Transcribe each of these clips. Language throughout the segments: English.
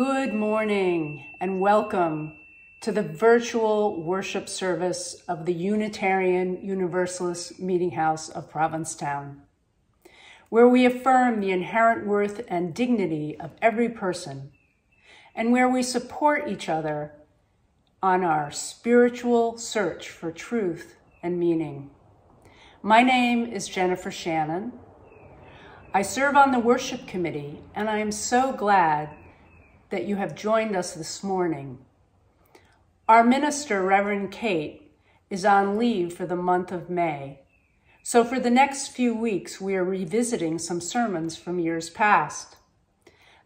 Good morning and welcome to the virtual worship service of the Unitarian Universalist Meeting House of Provincetown, where we affirm the inherent worth and dignity of every person, and where we support each other on our spiritual search for truth and meaning. My name is Jennifer Shannon. I serve on the worship committee, and I am so glad that you have joined us this morning. Our minister, Reverend Kate, is on leave for the month of May. So for the next few weeks, we are revisiting some sermons from years past.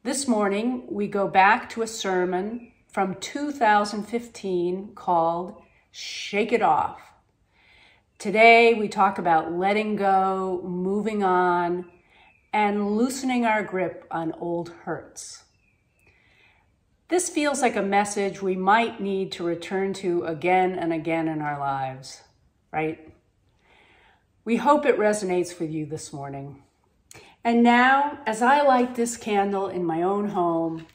This morning, we go back to a sermon from 2015 called Shake It Off. Today, we talk about letting go, moving on, and loosening our grip on old hurts. This feels like a message we might need to return to again and again in our lives, right? We hope it resonates with you this morning. And now, as I light this candle in my own home,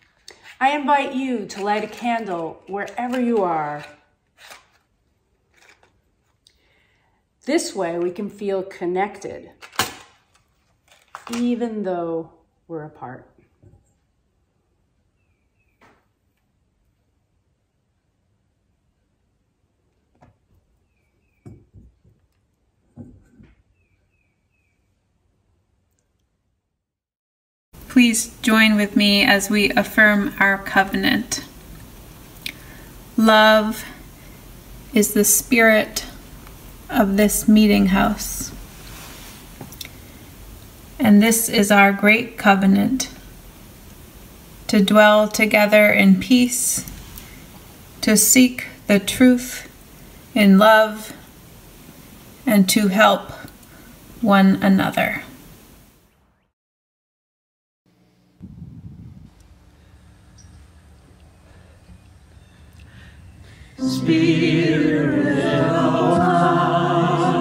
I invite you to light a candle wherever you are. This way we can feel connected, even though we're apart. Please join with me as we affirm our covenant. Love is the spirit of this meeting house. And this is our great covenant, to dwell together in peace, to seek the truth in love, and to help one another. Spirit of life,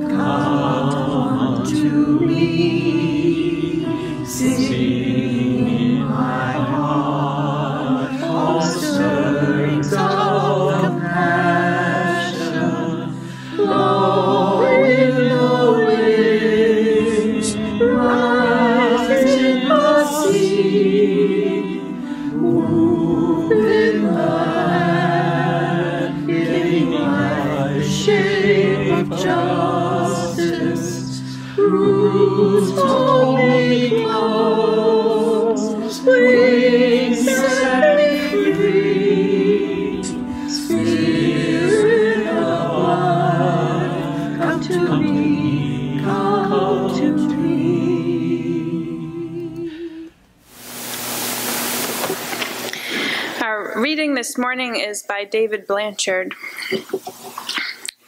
come to me, sing in my heart all stirrings of compassion, blow in the winds, rise in the sea, move in the shape of justice, roots holding close, wings set me free. Spirit of life, come to me, come to me. Our reading this morning is by David Blanchard.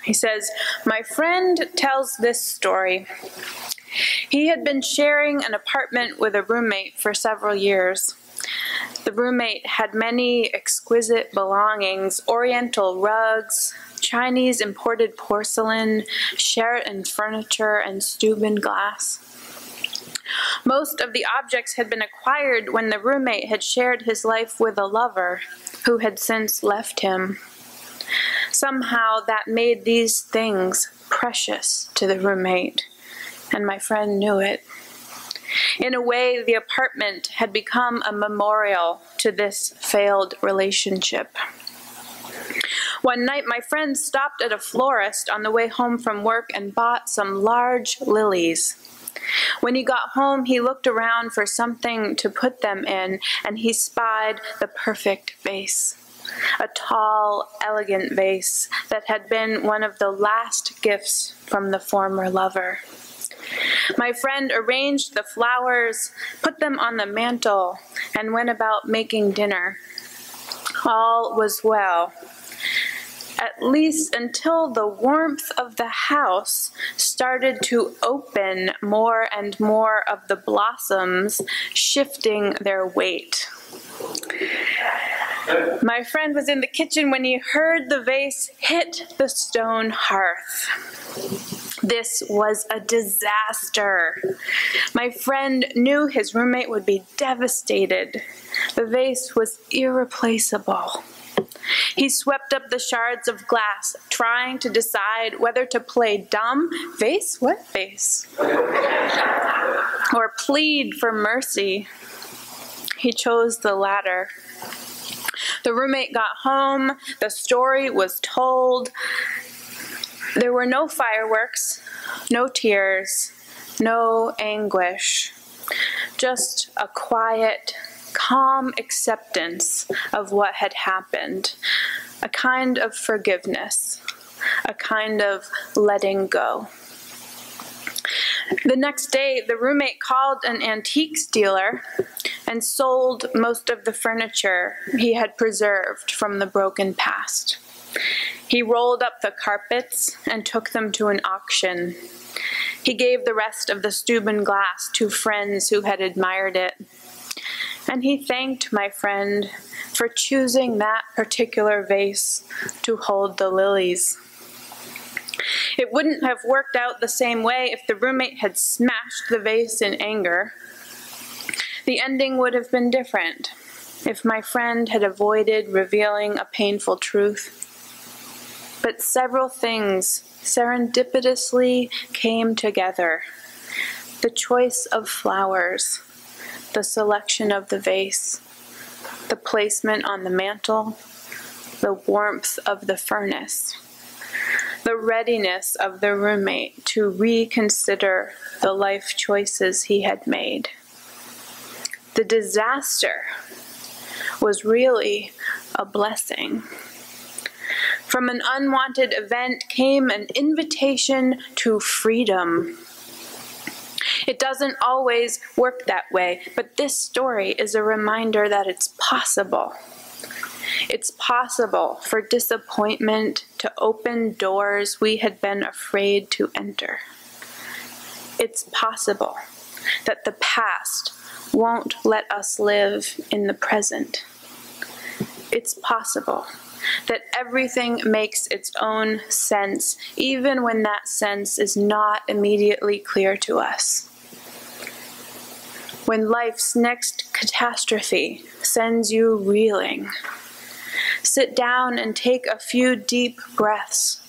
He says, "My friend tells this story. He had been sharing an apartment with a roommate for several years. The roommate had many exquisite belongings, Oriental rugs, Chinese imported porcelain, Sheraton furniture, and Steuben glass. Most of the objects had been acquired when the roommate had shared his life with a lover who had since left him. Somehow that made these things precious to the roommate, and my friend knew it. In a way, the apartment had become a memorial to this failed relationship. One night, my friend stopped at a florist on the way home from work and bought some large lilies. When he got home, he looked around for something to put them in, and he spied the perfect vase. A tall, elegant vase that had been one of the last gifts from the former lover. My friend arranged the flowers, put them on the mantel, and went about making dinner. All was well, at least until the warmth of the house started to open more and more of the blossoms, shifting their weight. My friend was in the kitchen when he heard the vase hit the stone hearth. This was a disaster. My friend knew his roommate would be devastated. The vase was irreplaceable. He swept up the shards of glass, trying to decide whether to play dumb, vase, what vase? Or plead for mercy. He chose the latter. The roommate got home, the story was told. There were no fireworks, no tears, no anguish, just a quiet, calm acceptance of what had happened, a kind of forgiveness, a kind of letting go. The next day, the roommate called an antiques dealer and sold most of the furniture he had preserved from the broken past. He rolled up the carpets and took them to an auction. He gave the rest of the Steuben glass to friends who had admired it. And he thanked my friend for choosing that particular vase to hold the lilies. It wouldn't have worked out the same way if the roommate had smashed the vase in anger. The ending would have been different if my friend had avoided revealing a painful truth. But several things serendipitously came together. The choice of flowers, the selection of the vase, the placement on the mantle, the warmth of the furnace, the readiness of the roommate to reconsider the life choices he had made. The disaster was really a blessing. From an unwanted event came an invitation to freedom. It doesn't always work that way, but this story is a reminder that it's possible. It's possible for disappointment to open doors we had been afraid to enter. It's possible that the past won't let us live in the present. It's possible that everything makes its own sense, even when that sense is not immediately clear to us. When life's next catastrophe sends you reeling, sit down and take a few deep breaths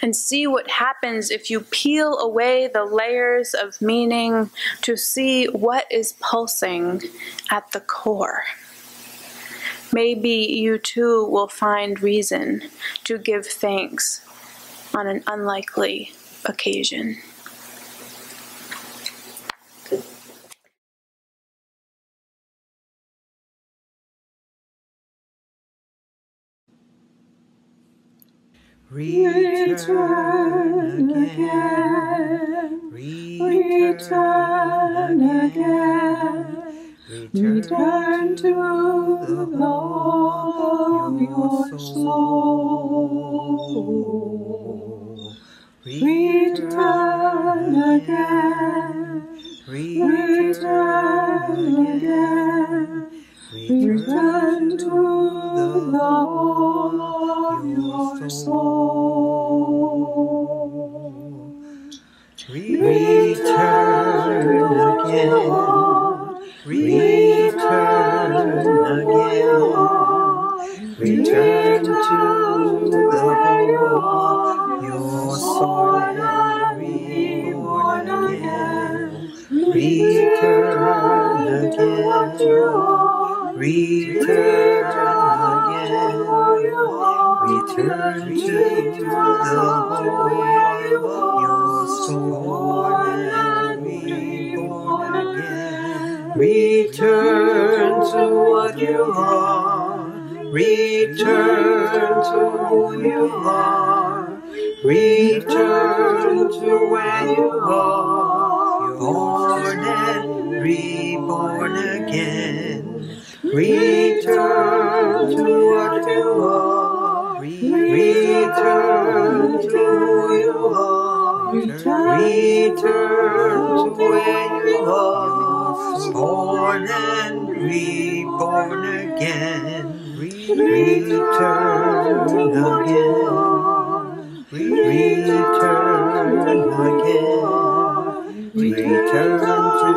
and see what happens if you peel away the layers of meaning to see what is pulsing at the core. Maybe you too will find reason to give thanks on an unlikely occasion. Return again, return again, return to the home of your soul. Return again, return again, return to the home of your soul. Return again, return again, return to the home of your soul and be born again. Return again, return again, return to the home of your soul and be born again. Return to what you are, return to who you are, return to where you are, born and reborn again. Return to what you are, return to who you are, return to where you are, born and reborn again, return again, return again, return to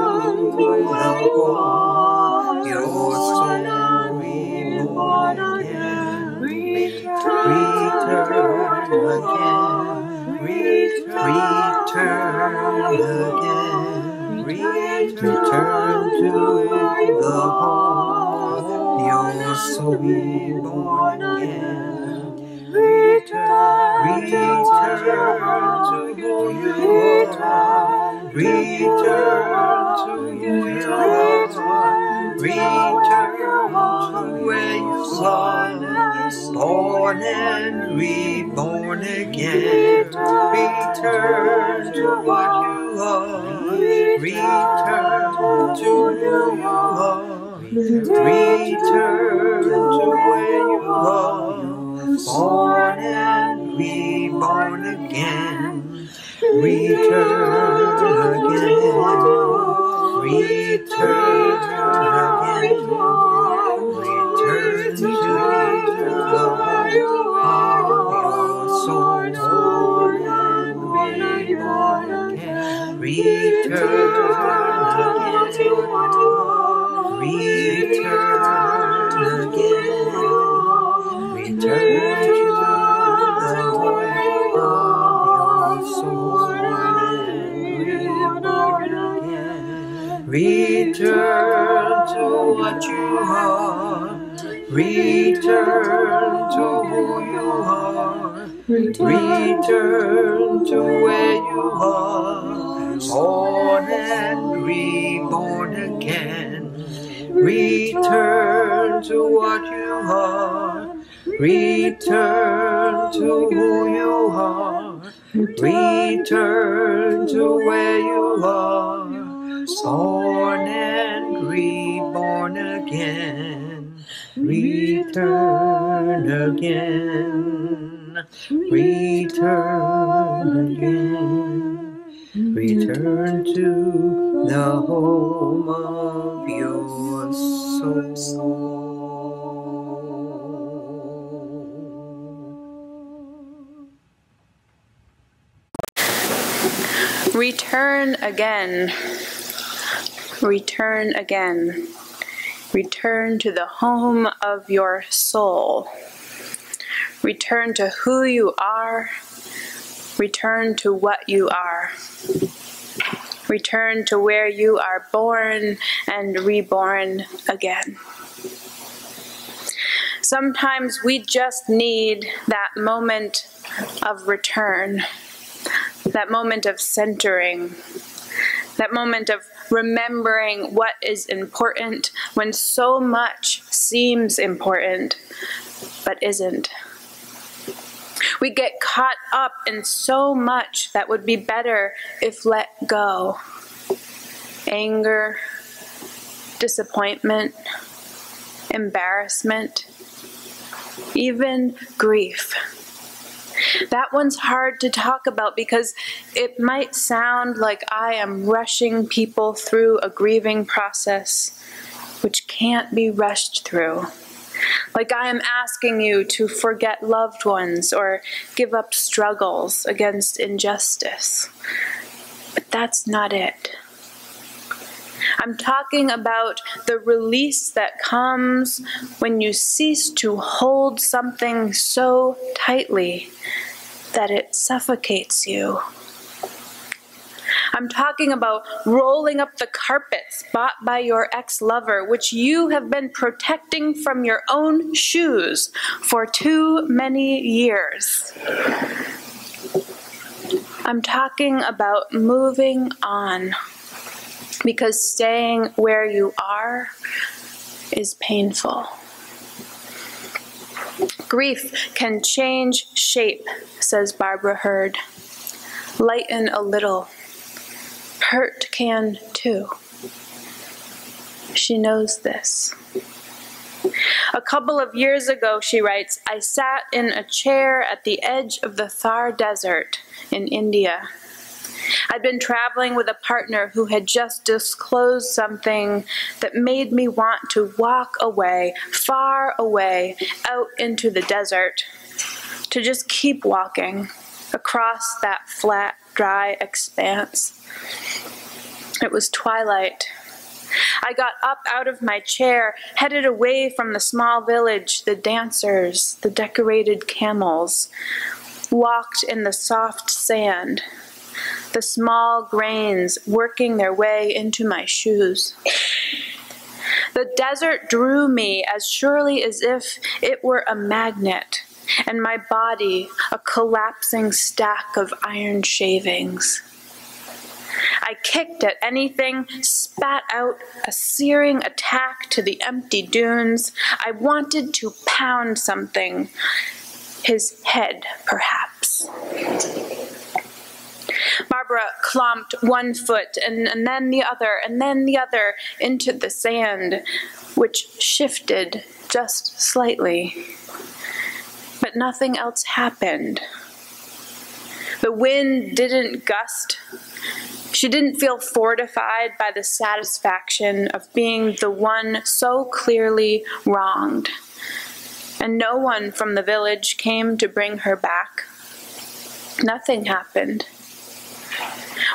the home, your soul reborn again, return again, return again, return to the home, your soul reborn again, return to who you are, return to who you are, return to where you are, born and reborn again, return to what you are, return to who you are, return to where you are, born and reborn again, return again, return again, return to the home, your soul born and reborn again, return again, return again, return to the home of your soul and reborn again, return to what you are, return to who you are, return to where you are, born and reborn again, return to what you are, return to who you are, return to where you are, born and reborn again, return again, return again, return to the home of your soul. Return again. Return again. Return to the home of your soul. Return to who you are. Return to what you are. Return to where you are born and reborn again. Sometimes we just need that moment of return, that moment of centering, that moment of remembering what is important when so much seems important but isn't. We get caught up in so much that would be better if let go. Anger, disappointment, embarrassment, even grief. That one's hard to talk about because it might sound like I am rushing people through a grieving process which can't be rushed through. Like I am asking you to forget loved ones or give up struggles against injustice. But that's not it. I'm talking about the release that comes when you cease to hold something so tightly that it suffocates you. I'm talking about rolling up the carpets bought by your ex-lover, which you have been protecting from your own shoes for too many years. I'm talking about moving on, because staying where you are is painful. Grief can change shape, says Barbara Hurd. Lighten a little. Hurt can too. She knows this. A couple of years ago, she writes, I sat in a chair at the edge of the Thar Desert in India, I'd been traveling with a partner who had just disclosed something that made me want to walk away, far away, out into the desert, to just keep walking across that flat, dry expanse. It was twilight. I got up out of my chair, headed away from the small village, the dancers, the decorated camels, walked in the soft sand, the small grains working their way into my shoes. The desert drew me as surely as if it were a magnet, and my body a collapsing stack of iron shavings. I kicked at anything, spat out a searing attack to the empty dunes. I wanted to pound something, his head perhaps. Barbara clomped one foot and then the other and then the other into the sand, which shifted just slightly. But nothing else happened. The wind didn't gust. She didn't feel fortified by the satisfaction of being the one so clearly wronged. And no one from the village came to bring her back. Nothing happened.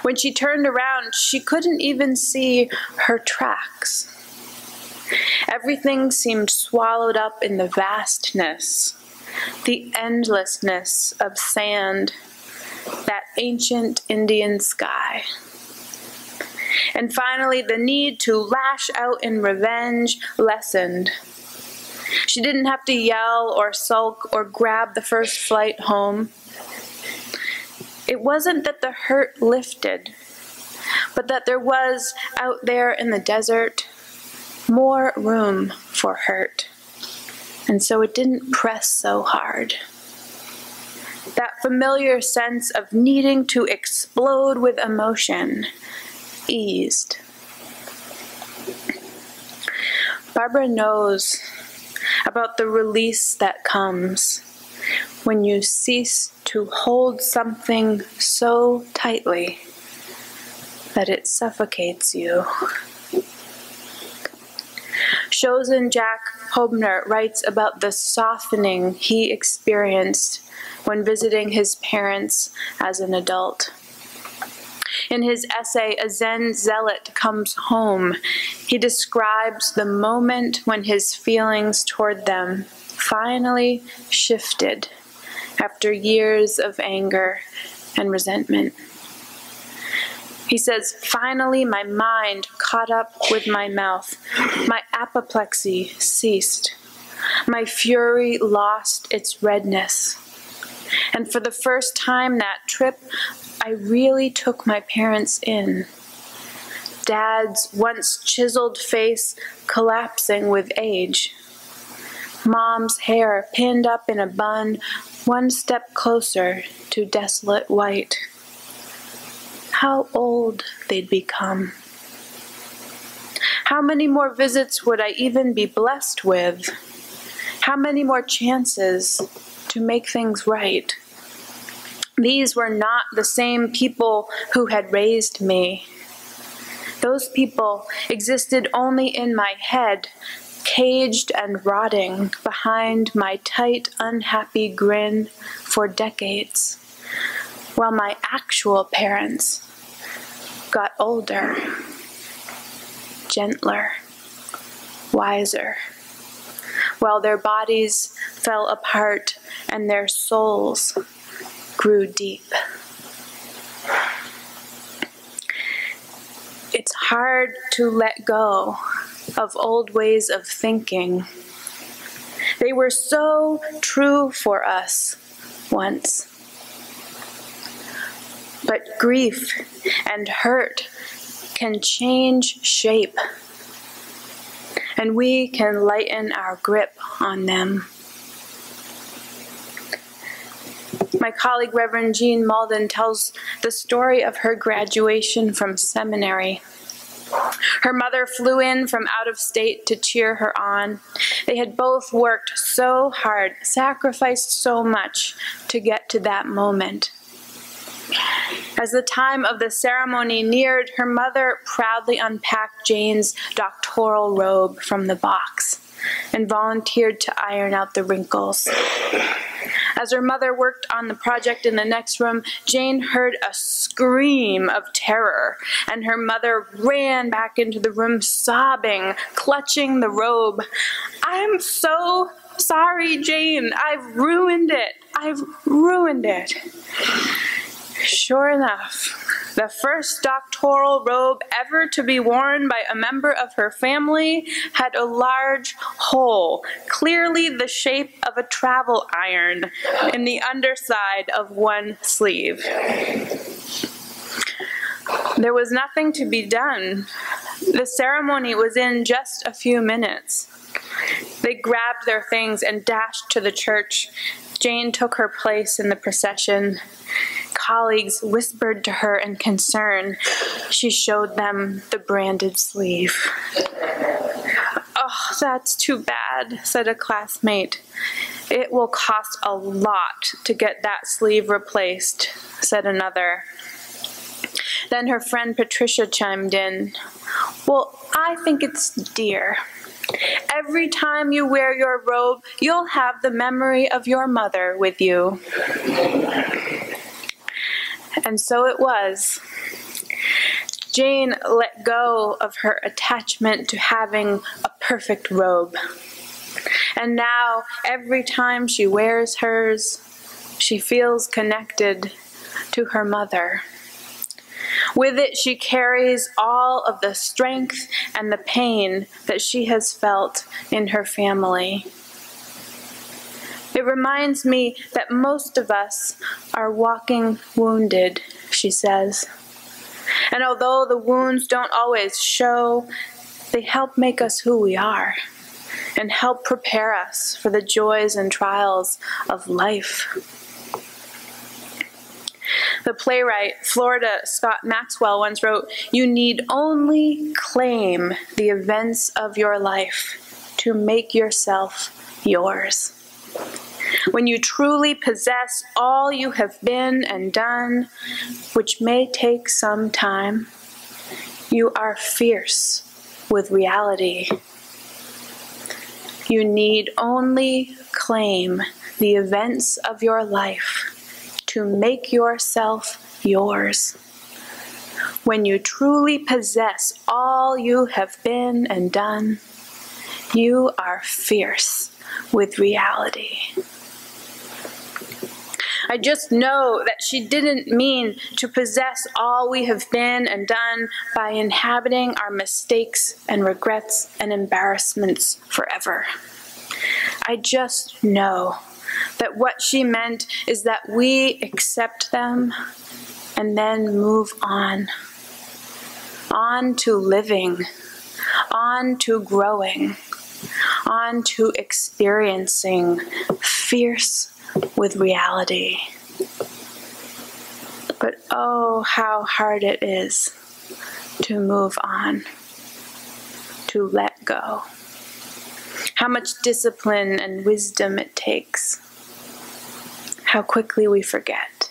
When she turned around, she couldn't even see her tracks. Everything seemed swallowed up in the vastness, the endlessness of sand, that ancient Indian sky. And finally, the need to lash out in revenge lessened. She didn't have to yell or sulk or grab the first flight home. It wasn't that the hurt lifted, but that there was, out there in the desert, more room for hurt. And so it didn't press so hard. That familiar sense of needing to explode with emotion eased. Barbara knows about the release that comes when you cease to hold something so tightly that it suffocates you. Chosen Jack Hobner writes about the softening he experienced when visiting his parents as an adult. In his essay, A Zen Zealot Comes Home, he describes the moment when his feelings toward them finally shifted after years of anger and resentment. He says, finally my mind caught up with my mouth. My apoplexy ceased. My fury lost its redness. And for the first time that trip, I really took my parents in. Dad's once chiseled face collapsing with age. Mom's hair pinned up in a bun, one step closer to desolate white. How old they'd become. How many more visits would I even be blessed with? How many more chances to make things right? These were not the same people who had raised me. Those people existed only in my head, caged and rotting behind my tight, unhappy grin for decades, while my actual parents got older, gentler, wiser, while their bodies fell apart and their souls grew deep. It's hard to let go of old ways of thinking. They were so true for us once. But grief and hurt can change shape, and we can lighten our grip on them. My colleague, Reverend Jean Malden, tells the story of her graduation from seminary. Her mother flew in from out of state to cheer her on. They had both worked so hard, sacrificed so much to get to that moment. As the time of the ceremony neared, her mother proudly unpacked Jane's doctoral robe from the box and volunteered to iron out the wrinkles. As her mother worked on the project in the next room, Jane heard a scream of terror, and her mother ran back into the room sobbing, clutching the robe. "I'm so sorry, Jane. I've ruined it. I've ruined it." Sure enough, the first doctoral robe ever to be worn by a member of her family had a large hole, clearly the shape of a travel iron, in the underside of one sleeve. There was nothing to be done. The ceremony was in just a few minutes. They grabbed their things and dashed to the church. Jane took her place in the procession. Colleagues whispered to her in concern. She showed them the branded sleeve. "Oh, that's too bad," said a classmate. "It will cost a lot to get that sleeve replaced," said another. Then her friend Patricia chimed in. "Well, I think it's dear. Every time you wear your robe, you'll have the memory of your mother with you." And so it was. Jane let go of her attachment to having a perfect robe. And now, every time she wears hers, she feels connected to her mother. With it, she carries all of the strength and the pain that she has felt in her family. "It reminds me that most of us are walking wounded," she says. "And although the wounds don't always show, they help make us who we are and help prepare us for the joys and trials of life." The playwright Florida Scott Maxwell once wrote, "You need only claim the events of your life to make yourself yours. When you truly possess all you have been and done, which may take some time, you are fierce with reality. You need only claim the events of your life to make yourself yours. When you truly possess all you have been and done, you are fierce with reality." I just know that she didn't mean to possess all we have been and done by inhabiting our mistakes and regrets and embarrassments forever. I just know that what she meant is that we accept them and then move on. On to living, on to growing, on to experiencing fierce with reality. But oh, how hard it is to move on, to let go. How much discipline and wisdom it takes. How quickly we forget.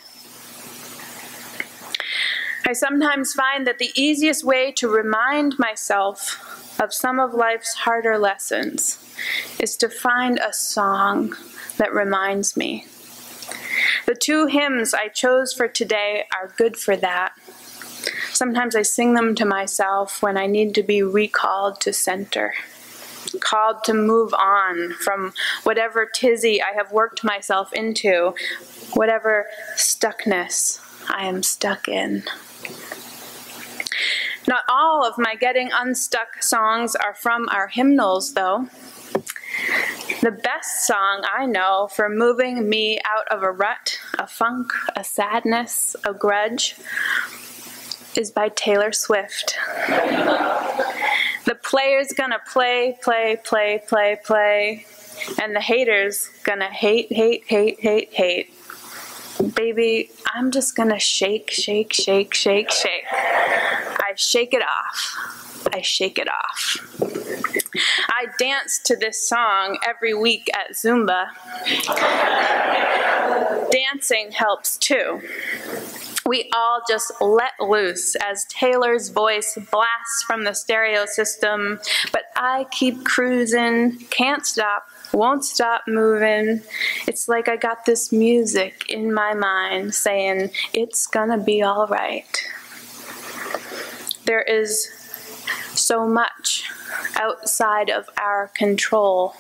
I sometimes find that the easiest way to remind myself of some of life's harder lessons is to find a song that reminds me. The two hymns I chose for today are good for that. Sometimes I sing them to myself when I need to be recalled to center, called to move on from whatever tizzy I have worked myself into, whatever stuckness I am stuck in. Not all of my Getting Unstuck songs are from our hymnals, though. The best song I know for moving me out of a rut, a funk, a sadness, a grudge, is by Taylor Swift. The player's gonna play, play, play, play, play, and the hater's gonna hate, hate, hate, hate, hate. Baby, I'm just gonna shake, shake, shake, shake, shake. I shake it off. I shake it off. I dance to this song every week at Zumba. Dancing helps too. We all just let loose as Taylor's voice blasts from the stereo system, but I keep cruising, can't stop, won't stop moving. It's like I got this music in my mind saying, it's gonna be all right. There is so much outside of our control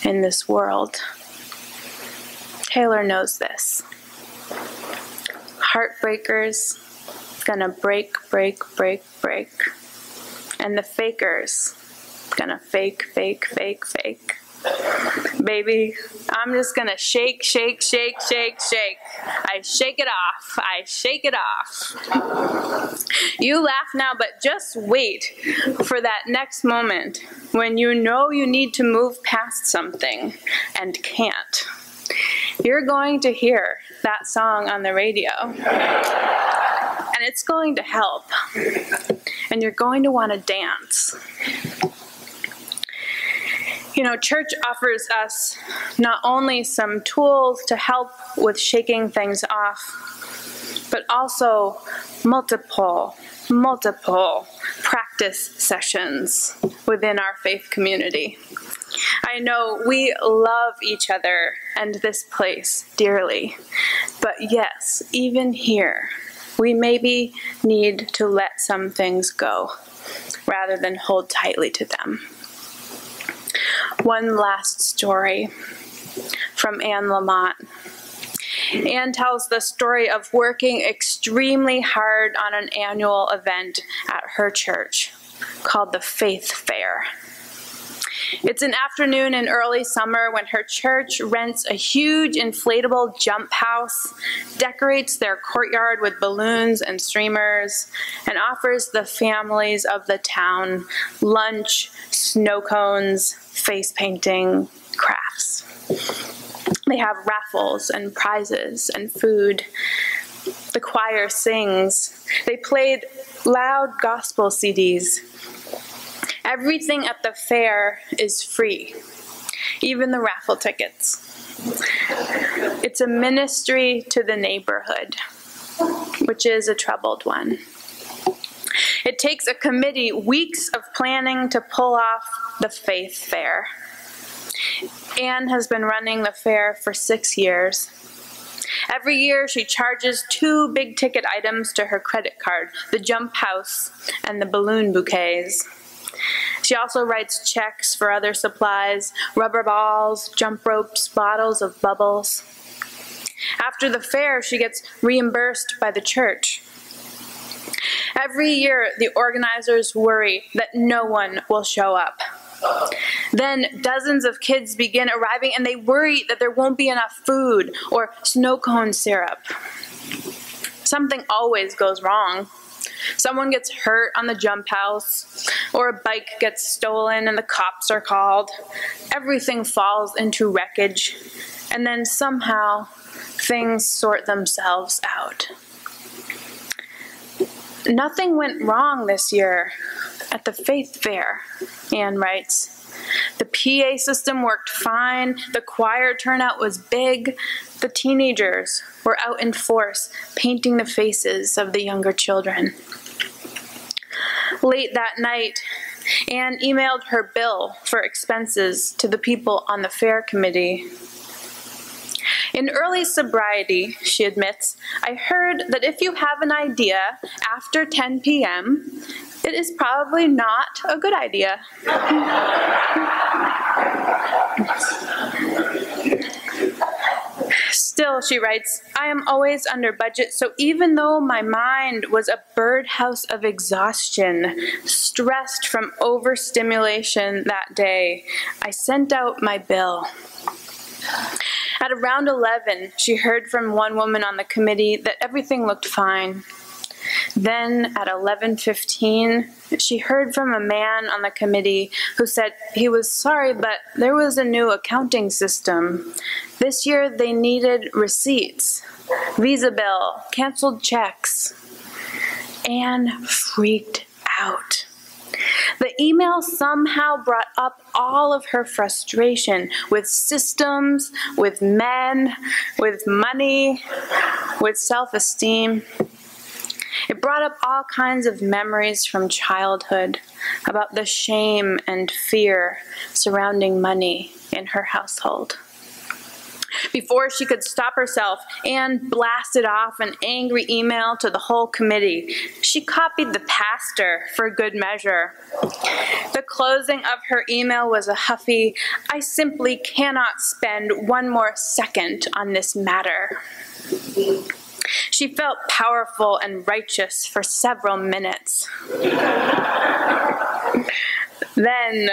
in this world. Taylor knows this. Heartbreakers, gonna break, break, break, break. And the fakers, gonna fake, fake, fake, fake. Baby, I'm just gonna shake, shake, shake, shake, shake. I shake it off, I shake it off. You laugh now, but just wait for that next moment when you know you need to move past something and can't. You're going to hear that song on the radio, and it's going to help, and you're going to want to dance. You know, church offers us not only some tools to help with shaking things off, but also multiple practice sessions within our faith community. I know we love each other and this place dearly, but yes, even here, we maybe need to let some things go rather than hold tightly to them. One last story from Anne Lamott. Anne tells the story of working extremely hard on an annual event at her church called the Faith Fair. It's an afternoon in early summer when her church rents a huge inflatable jump house, decorates their courtyard with balloons and streamers, and offers the families of the town lunch, snow cones, face painting, crafts. They have raffles and prizes and food. The choir sings. They played loud gospel CDs. Everything at the fair is free, even the raffle tickets. It's a ministry to the neighborhood, which is a troubled one. It takes a committee weeks of planning to pull off the Faith Fair. Anne has been running the fair for 6 years. Every year she charges 2 big-ticket items to her credit card, the jump house and the balloon bouquets. She also writes checks for other supplies, rubber balls, jump ropes, bottles of bubbles. After the fair, she gets reimbursed by the church. Every year, the organizers worry that no one will show up. Then dozens of kids begin arriving, and they worry that there won't be enough food or snow cone syrup. Something always goes wrong. Someone gets hurt on the jump house, or a bike gets stolen and the cops are called. Everything falls into wreckage, and then somehow things sort themselves out. Nothing went wrong this year at the Faith Fair, Anne writes. The PA system worked fine, the choir turnout was big, the teenagers were out in force painting the faces of the younger children. Late that night, Anne emailed her bill for expenses to the people on the fair committee. In early sobriety, she admits, I heard that if you have an idea after 10 p.m., it is probably not a good idea. Still, she writes, I am always under budget, so even though my mind was a birdhouse of exhaustion, stressed from overstimulation that day, I sent out my bill. At around 11, she heard from one woman on the committee that everything looked fine. Then at 11:15, she heard from a man on the committee who said he was sorry, but there was a new accounting system. This year they needed receipts, Visa bill, canceled checks. Anne freaked out. The email somehow brought up all of her frustration with systems, with men, with money, with self-esteem. It brought up all kinds of memories from childhood about the shame and fear surrounding money in her household. Before she could stop herself, Anne blasted off an angry email to the whole committee. She copied the pastor for good measure. The closing of her email was a huffy, "I simply cannot spend one more second on this matter." She felt powerful and righteous for several minutes. Then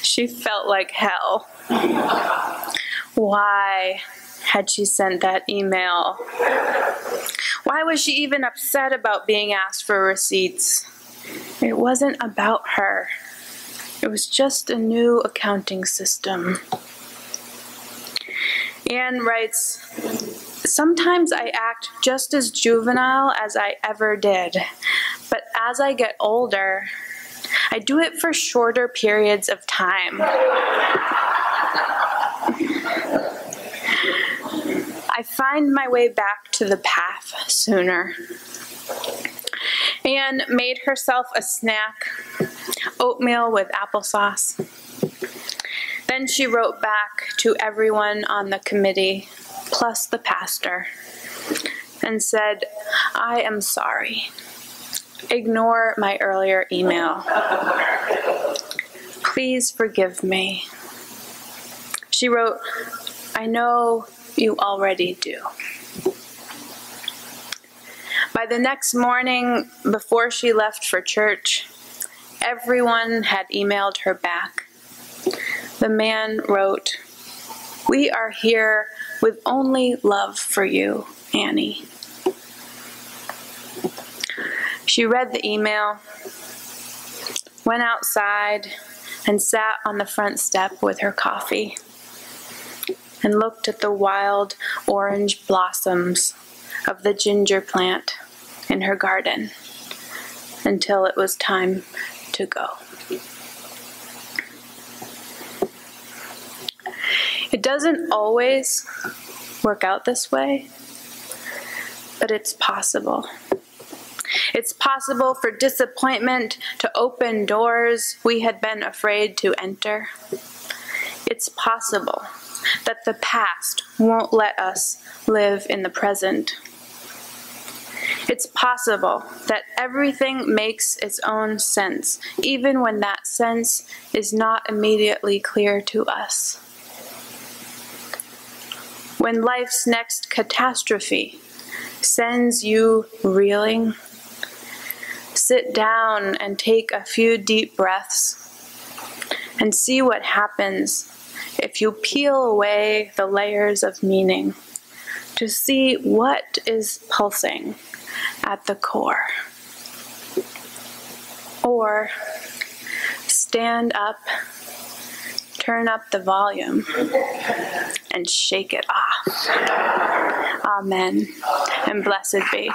she felt like hell. Why had she sent that email? Why was she even upset about being asked for receipts? It wasn't about her. It was just a new accounting system. Anne writes, "Sometimes I act just as juvenile as I ever did, but as I get older, I do it for shorter periods of time. I find my way back to the path sooner." Anne made herself a snack, oatmeal with applesauce. Then she wrote back to everyone on the committee, plus the pastor, and said, "I am sorry. Ignore my earlier email. Please forgive me." She wrote, "I know you already do." By the next morning, before she left for church, everyone had emailed her back. The man wrote, "We are here with only love for you, Annie." She read the email, went outside, and sat on the front step with her coffee, and looked at the wild orange blossoms of the ginger plant in her garden until it was time to go. It doesn't always work out this way, but it's possible. It's possible for disappointment to open doors we had been afraid to enter. It's possible that the past won't let us live in the present. It's possible that everything makes its own sense, even when that sense is not immediately clear to us. When life's next catastrophe sends you reeling, sit down and take a few deep breaths and see what happens if you peel away the layers of meaning to see what is pulsing at the core. Or stand up, turn up the volume, and shake it off. Amen, and blessed be.